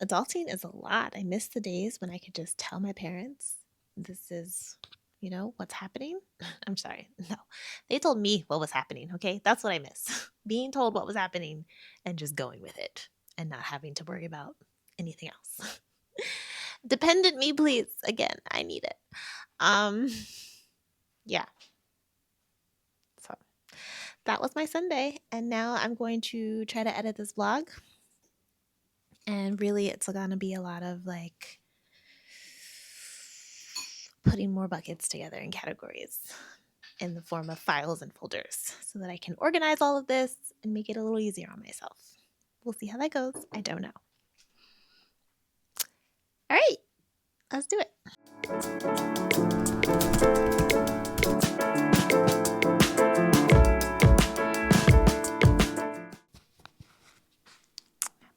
adulting is a lot. I miss the days when I could just tell my parents, this is, what's happening. I'm sorry. No, they told me what was happening. Okay. That's what I miss. Being told what was happening and just going with it and not having to worry about anything else. Dependent me, please. Again, I need it. Um, yeah. So that was my Sunday. And now I'm going to try to edit this vlog. And really, it's going to be a lot of like putting more buckets together in categories in the form of files and folders so that I can organize all of this and make it a little easier on myself. We'll see how that goes. I don't know. All right, let's do it.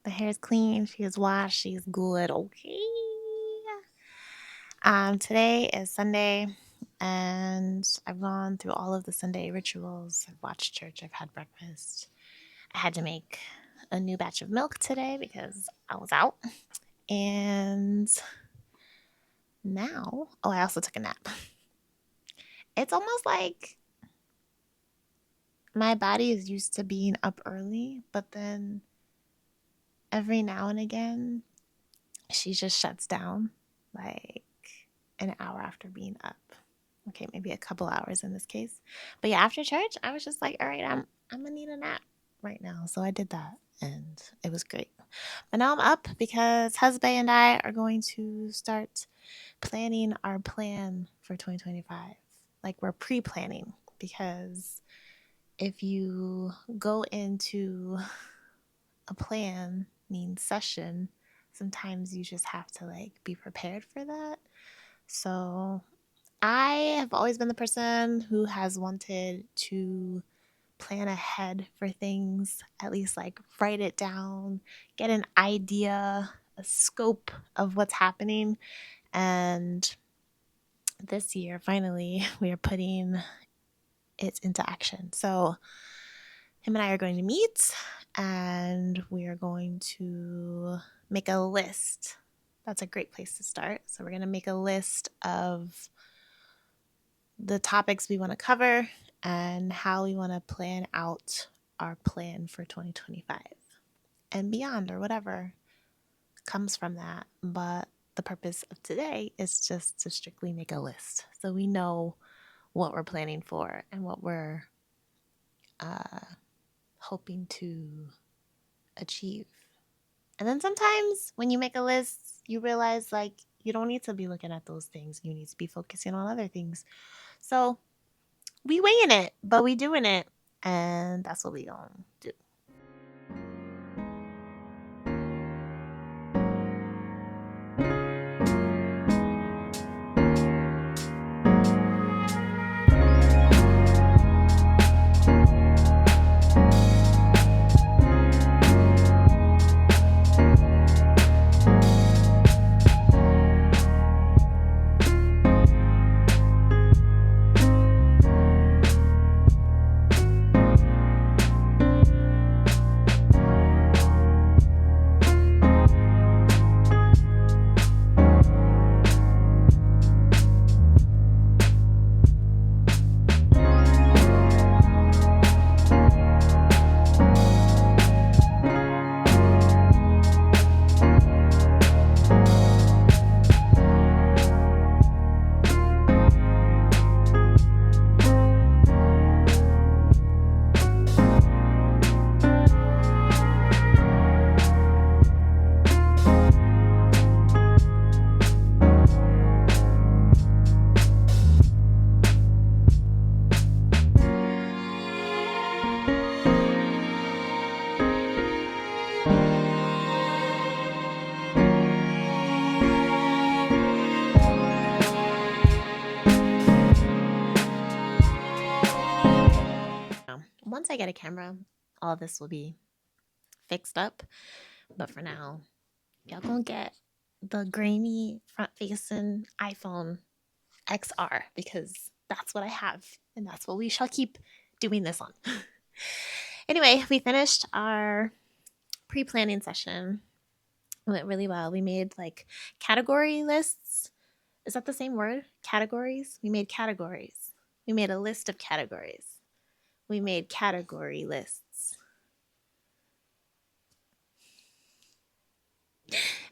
The hair is clean. She is washed. She's good. Okay. Today is Sunday, and I've gone through all of the Sunday rituals. I've watched church. I've had breakfast. I had to make a new batch of milk today because I was out. And now, I also took a nap. It's almost like my body is used to being up early, but then every now and again, she just shuts down like an hour after being up. Okay, maybe a couple hours in this case. But yeah, after church, I was just like, all right, I'm gonna need a nap right now. So I did that and it was great. But now I'm up because husband and I are going to start planning our plan for 2025. Like we're pre-planning, because if you go into a plan means session, sometimes you just have to like be prepared for that. So I have always been the person who has wanted to plan ahead for things, at least like write it down, get an idea, a scope of what's happening. And this year, finally, we are putting it into action. So him and I are going to meet and we are going to make a list. That's a great place to start. So we're going to make a list of the topics we want to cover and how we want to plan out our plan for 2025 and beyond, or whatever comes from that. But the purpose of today is just to strictly make a list so we know what we're planning for and what we're hoping to achieve. And then sometimes when you make a list, you realize like you don't need to be looking at those things. You need to be focusing on other things. So we weighing it, but we doing it. And that's what we gonna do. Once I get a camera, all this will be fixed up. But for now, y'all gonna get the grainy front facing iPhone XR because that's what I have and that's what we shall keep doing this on. Anyway, we finished our pre-planning session. It went really well. We made like category lists. Is that the same word? Categories? We made categories. We made a list of categories. We made category lists.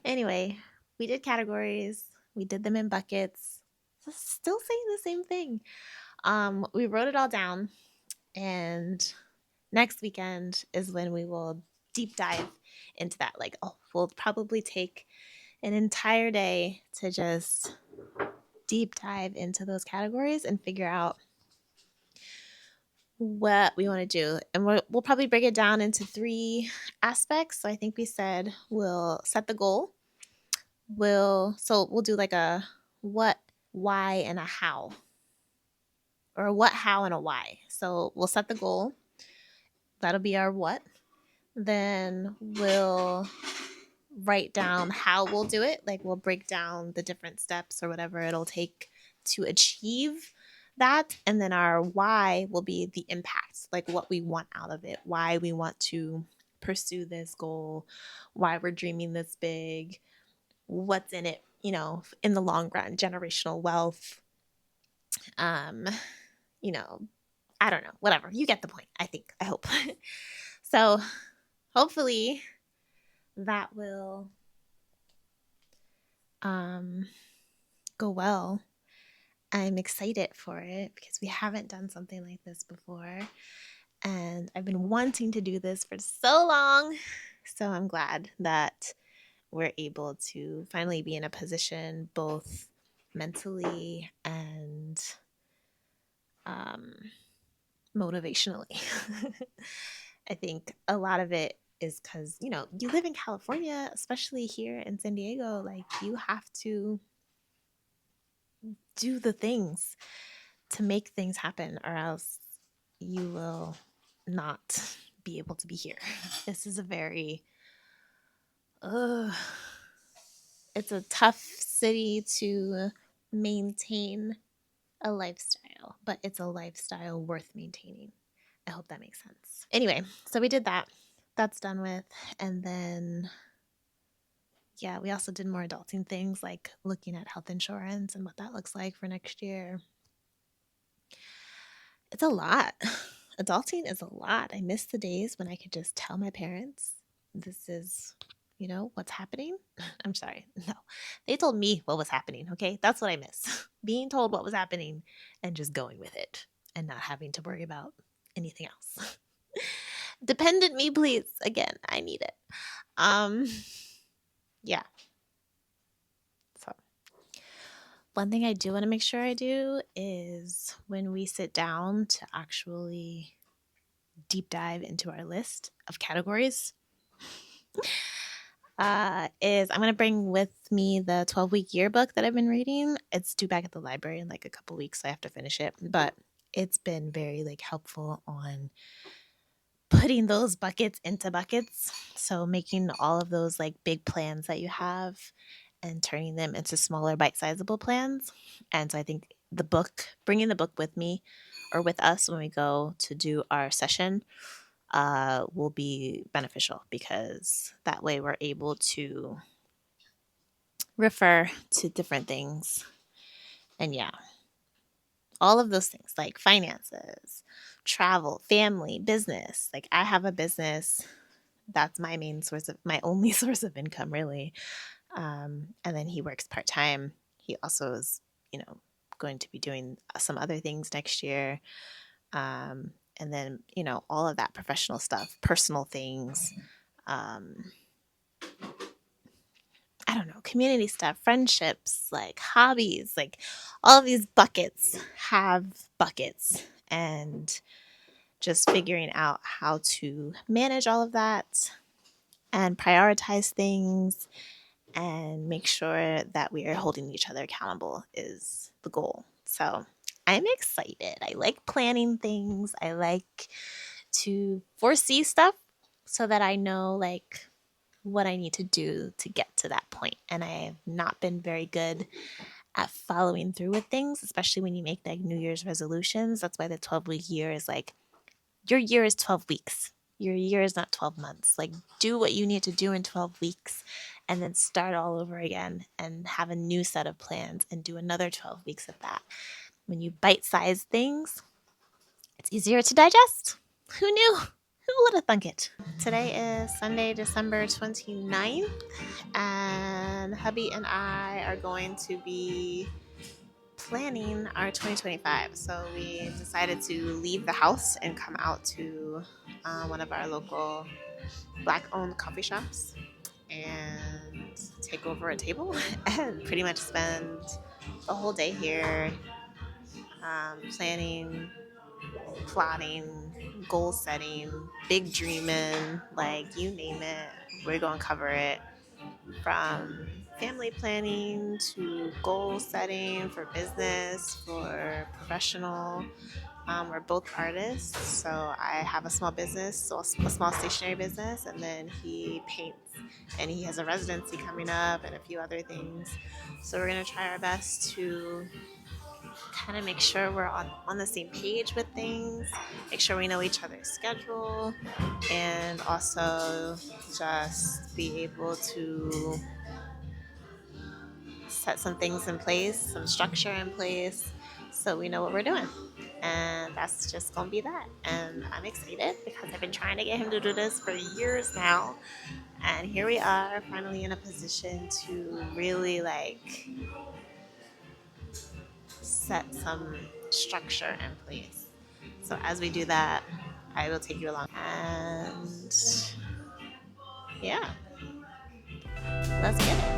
Anyway, we did categories. We did them in buckets. Still saying the same thing. We wrote it all down, and next weekend is when we will deep dive into that. Like, oh, we'll probably take an entire day to just deep dive into those categories and figure out what we want to do. And we'll probably break it down into 3 aspects. So I think we said we'll set the goal. We'll do like a what, why, and a how, or a what, how, and a why. So we'll set the goal. That'll be our what. Then we'll write down how we'll do it. Like we'll break down the different steps or whatever it'll take to achieve that. And then our why will be the impact, like what we want out of it, why we want to pursue this goal, why we're dreaming this big, what's in it, in the long run, generational wealth, um, I don't know, whatever. You get the point, I hope. So hopefully that will go well. I'm excited for it because we haven't done something like this before. And I've been wanting to do this for so long. So I'm glad that we're able to finally be in a position, both mentally and motivationally. I think a lot of it is because, you live in California, especially here in San Diego, like you have to do the things to make things happen, or else you will not be able to be here. This is a very, it's a tough city to maintain a lifestyle, but it's a lifestyle worth maintaining. I hope that makes sense. Anyway, so we did that. That's done with. And then, yeah, we also did more adulting things like looking at health insurance and what that looks like for next year. It's a lot. Adulting is a lot. I miss the days when I could just tell my parents, this is, what's happening. I'm sorry. No, they told me what was happening. Okay. That's what I miss. Being told what was happening and just going with it and not having to worry about anything else. Dependent me, please. Again, I need it. Yeah. So one thing I do want to make sure I do is when we sit down to actually deep dive into our list of categories, is I'm going to bring with me the 12-week yearbook that I've been reading. It's due back at the library in like a couple weeks, so I have to finish it. But it's been very helpful on putting those buckets into buckets. So making all of those big plans that you have and turning them into smaller bite-sizable plans. And so I think bringing the book with me or with us when we go to do our session will be beneficial, because that way we're able to refer to different things. And yeah, all of those things like finances, travel, family, business. Like I have a business. That's my my only source of income, really. And then he works part-time. He also is, going to be doing some other things next year. And then, all of that professional stuff, personal things, I don't know, community stuff, friendships, hobbies, all of these buckets have buckets, and just figuring out how to manage all of that and prioritize things and make sure that we are holding each other accountable is the goal. So I'm excited. I like planning things. I like to foresee stuff so that I know what I need to do to get to that point. And I have not been very good at following through with things, especially when you make New Year's resolutions. That's why the 12-week year is your year is 12 weeks. Your year is not 12 months. Do what you need to do in 12 weeks and then start all over again and have a new set of plans and do another 12 weeks of that. When you bite-size things, it's easier to digest. Who knew? Who would have thunk it? Today is Sunday, December 29th, and hubby and I are going to be planning our 2025. So we decided to leave the house and come out to one of our local Black-owned coffee shops and take over a table and pretty much spend the whole day here planning, plotting, goal setting, big dreaming, like you name it. We're going to cover it, from family planning to goal setting for business, for professional. We're both artists, so I have a small business, so a small stationery business, and then he paints, and he has a residency coming up and a few other things. So we're gonna try our best to kind of make sure we're on the same page with things, make sure we know each other's schedule, and also just be able to set some things in place, some structure in place, so we know what we're doing. And that's just gonna be that. And I'm excited because I've been trying to get him to do this for years now. And here we are, finally in a position to really like set some structure in place. So as we do that, I will take you along. And yeah, let's get it.